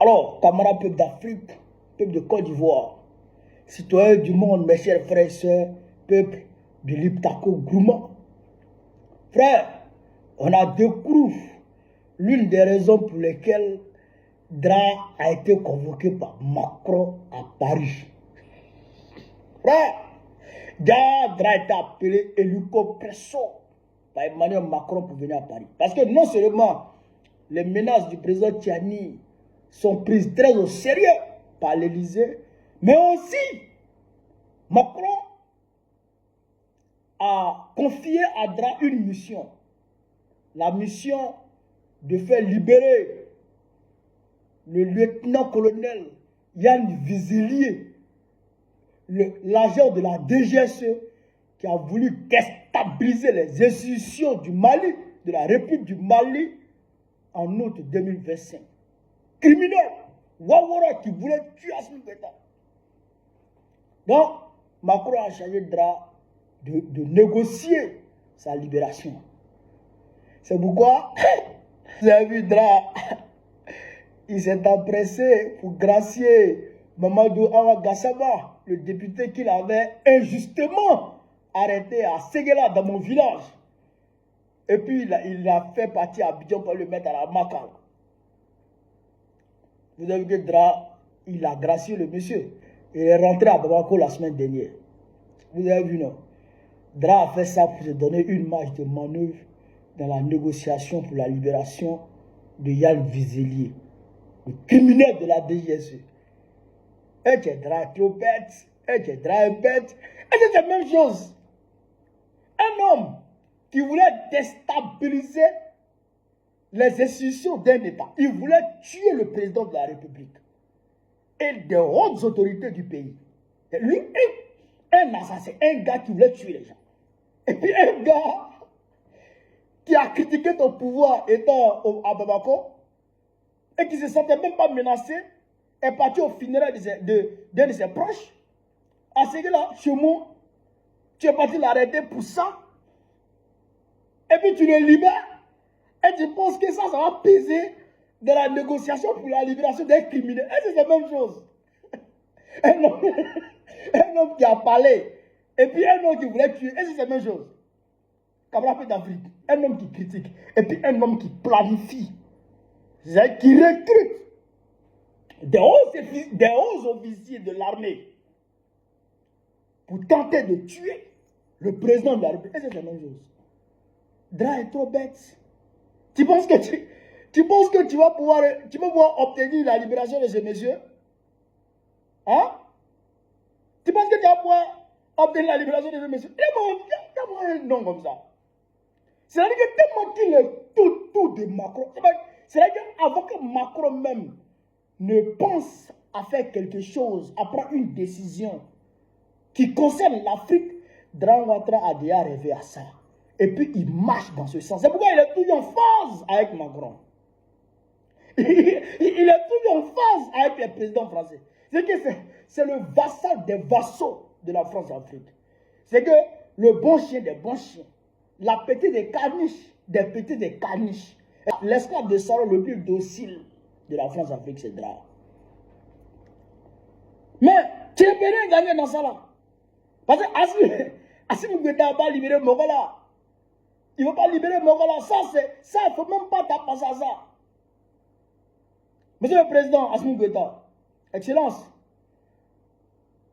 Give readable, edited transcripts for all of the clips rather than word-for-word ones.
Alors, camarades peuple d'Afrique, peuple de Côte d'Ivoire, citoyens du monde, mes chers frères et sœurs, peuple de l'Iptako Gourma. Frère, on a découvert l'une des raisons pour lesquelles Dra a été convoqué par Macron à Paris. Frère, Dra a été appelé hélico-presso par Emmanuel Macron pour venir à Paris. Parce que non seulement les menaces du président Tiani sont prises très au sérieux par l'Élysée, mais aussi Macron a confié à Dra une mission. La mission de faire libérer le lieutenant-colonel Yann Vizelier, l'agent de la DGSE, qui a voulu déstabiliser les institutions du Mali, de la République du Mali, en août 2025. Criminel, Wawara qui voulait tuer Assimi Goïta. Donc, Macron a chargé Dra de négocier sa libération. C'est pourquoi, vous avez vu Dra, il s'est empressé pour gracier Mamadou Awa Gassama, le député qu'il avait injustement arrêté à Séguéla, dans mon village. Et puis, il l'a fait partir à Abidjan pour le mettre à la Maca. Vous avez vu que Dra, il a gracié le monsieur. Il est rentré à Bamako la semaine dernière. Vous avez vu, non? Dra a fait ça pour se donner une marge de manœuvre dans la négociation pour la libération de Yann Vizelier, le criminel de la DGSE. Et que Dra trop bête, et que Dra est bête. Et c'est la même chose. Un homme qui voulait déstabiliser les institutions d'un État. Il voulait tuer le président de la République et des hautes autorités du pays. Et lui, un assassin, un gars qui voulait tuer les gens. Et puis un gars qui a critiqué ton pouvoir étant à Bamako et qui ne se sentait même pas menacé, est parti au funérailles d'un de ses proches. À ce là, chez moi, tu es parti l'arrêter pour ça. Et puis tu le libères. Et tu penses que ça va peser dans la négociation pour la libération des criminels. Et c'est la même chose. Un homme qui a parlé. Et puis un homme qui voulait tuer. Et c'est la même chose. Camarade d'Afrique. Un homme qui critique. Et puis un homme qui planifie. C'est-à-dire qui recrute des hauts officiers de l'armée pour tenter de tuer le président de la République. Et c'est la même chose. Dra est trop bête. Tu penses que tu vas pouvoir obtenir la libération de ces messieurs? Hein? Tu penses que tu vas pouvoir obtenir la libération de ces messieurs? Il y a un nom comme ça. C'est-à-dire que tellement qu'il est tout de Macron. C'est-à-dire qu'avant que Macron même ne pense à faire quelque chose, à prendre une décision qui concerne l'Afrique, Dra Ouattara a déjà rêvé à ça. Et puis il marche dans ce sens. C'est pourquoi il est toujours en phase avec Macron. Il est toujours en phase avec les présidents français. C'est que c'est le vassal des vassaux de la France-Afrique. C'est que le bon chien des bons chiens, la petite des caniches, des petites des caniches. L'esclave de salon le plus docile de la France-Afrique, c'est Dra. Mais tu ne peux rien gagner dans ça là. Parce que Assimi Goïta va libérer Mogola. Il ne va pas libérer Mogola. Ça, il ne faut même pas taper à ça. Monsieur le Président Assimi Goïta, Excellence,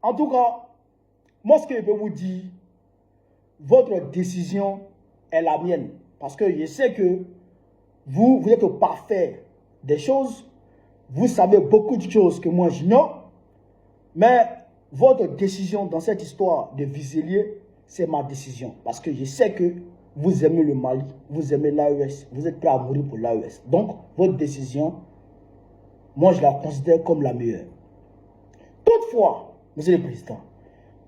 en tout cas, moi ce que je peux vous dire, votre décision est la mienne. Parce que je sais que vous êtes au parfait des choses. Vous savez beaucoup de choses que moi j'ignore. Mais votre décision dans cette histoire de Vizelier, c'est ma décision. Parce que je sais que vous aimez le Mali, vous aimez l'AES, vous êtes prêt à mourir pour l'AES. Donc, votre décision, moi je la considère comme la meilleure. Toutefois, Monsieur le Président,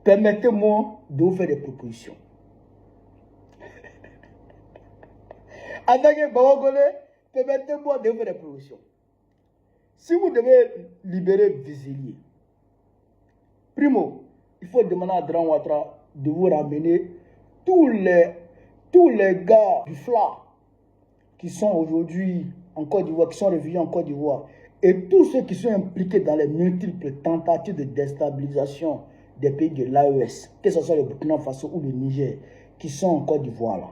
permettez-moi de vous faire des propositions. En tant que Babagolais, permettez-moi de vous faire des propositions. Si vous devez libérer Vizelier, primo, il faut demander à Dra Ouattara de vous ramener tous les gars du FLA qui sont aujourd'hui en Côte d'Ivoire, qui sont réfugiés en Côte d'Ivoire, Et tous ceux qui sont impliqués dans les multiples tentatives de déstabilisation des pays de l'AES, que ce soit le Burkina Faso ou le Niger, qui sont en Côte d'Ivoire là,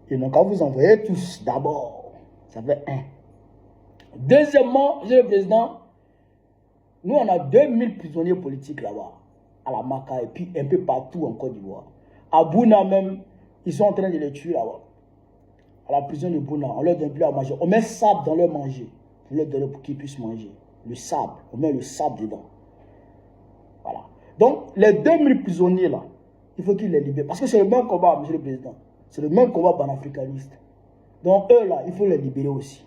ils n'ont qu'à vous envoyer tous d'abord. Ça fait un. Deuxièmement, Monsieur le Président, nous on a 2000 prisonniers politiques là-bas, à la Maka et puis un peu partout en Côte d'Ivoire. À Bouna même, ils sont en train de les tuer là-bas. À la prison de Bouna, on leur donne plus à manger. On met sable dans leur manger. On leur donne pour qu'ils puissent manger. Le sable, on met le sable dedans. Voilà. Donc, les 2000 prisonniers là, il faut qu'ils les libèrent. Parce que c'est le même combat, Monsieur le Président. C'est le même combat panafricaniste. Donc, eux là, il faut les libérer aussi.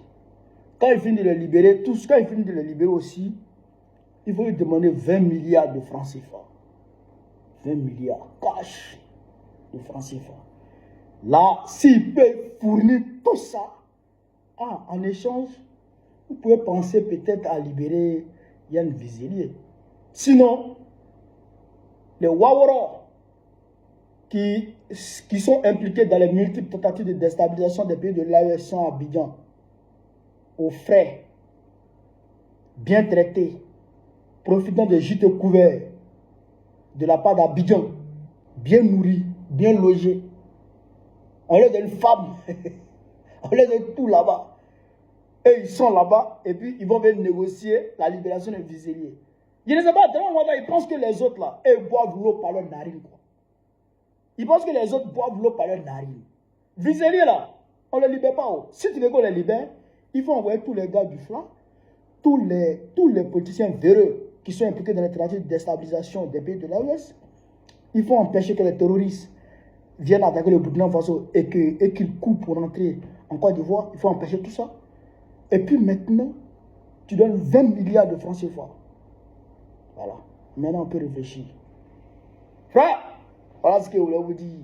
Quand ils finissent de les libérer, quand ils finissent de les libérer aussi, il faut lui demander 20 milliards de francs CFA. 20 milliards cash de francs CFA. Là, s'il peut fournir tout ça, en échange, vous pouvez penser peut-être à libérer Yann Vizelier. Sinon, les Wawara qui sont impliqués dans les multiples tentatives de déstabilisation des pays de l'AES sont à Abidjan, aux frais, bien traités, profitant de gîtes couverts de la part d'Abidjan, bien nourris, bien logés. On leur donne femme, on leur donne tout là-bas. Et ils sont là-bas et puis ils vont venir négocier la libération de Vizelier. Je ne sais pas, dans le moment ils pensent que les autres là, ils boivent l'eau par leur narine. Quoi. Ils pensent que les autres boivent l'eau par leur narine. Vizelier là, on ne le libère pas. Oh. Si tu veux qu'on les libère, il faut envoyer tous les gars du flanc, tous les politiciens véreux qui sont impliqués dans les tentatives de déstabilisation des pays de l'AES. Il faut empêcher que les terroristes viennent attaquer le Burkina Faso et qu'ils coupent pour entrer en Côte d'Ivoire. Il faut empêcher tout ça. Et puis maintenant, tu donnes 20 milliards de francs CFA. Voilà. Maintenant, on peut réfléchir. Frère, voilà ce que je voulais vous dire.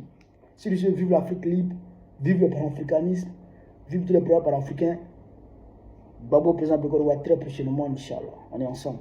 Si je vive l'Afrique libre, vive le panafricanisme, vive tous les programmes panafricains, Babo, président de Goroua, très prochainement, Inch'Allah. On est ensemble.